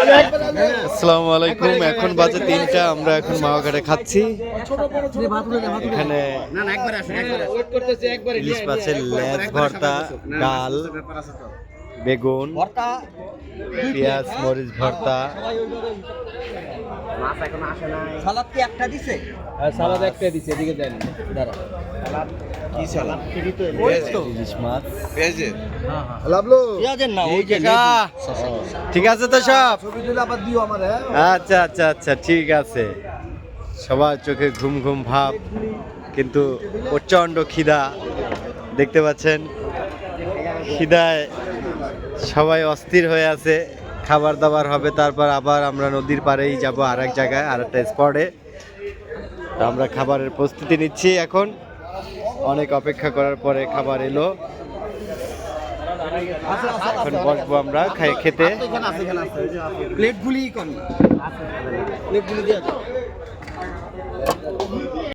আসসালামু আলাইকুম। এখন বাজে 3টা, আমরা এখন মাওয়াঘাটে খাচ্ছি। এখানে ইলিশ মাছের লেজ ভর্তা, ডাল, বেগুন, পেঁয়াজ মরিচ ভর্তা, সালাদ কি একটা দিছে? সালাদ একটা দিছে, এদিকে দেন দাঁড়া। কি সালাদ? ইলিশ মাছ। পেঁয়াজের? পেঁয়াজের না, ওই যে ঠিক আছে তো সব? ছবি তুলে আবার দিও আমার। আচ্ছা আচ্ছা আচ্ছা, ঠিক আছে। সবার চোখে ঘুম ঘুম ভাব, কিন্তু প্রচণ্ড খিদা। দেখতে পাচ্ছেন খিদায় সবাই অস্থির হয়ে আছে। খাবার দাবার হবে, তারপর আবার আমরা নদীর পাড়েই যাব আর এক জায়গায়, আর একটা স্পটে। তো আমরা খাবারের প্রস্তুতি নিচ্ছি এখন। অনেক অপেক্ষা করার পরে খাবার এলো, এখন বসবো আমরা খেতে। প্লেটগুলি কম, প্লেটগুলি দিয়ে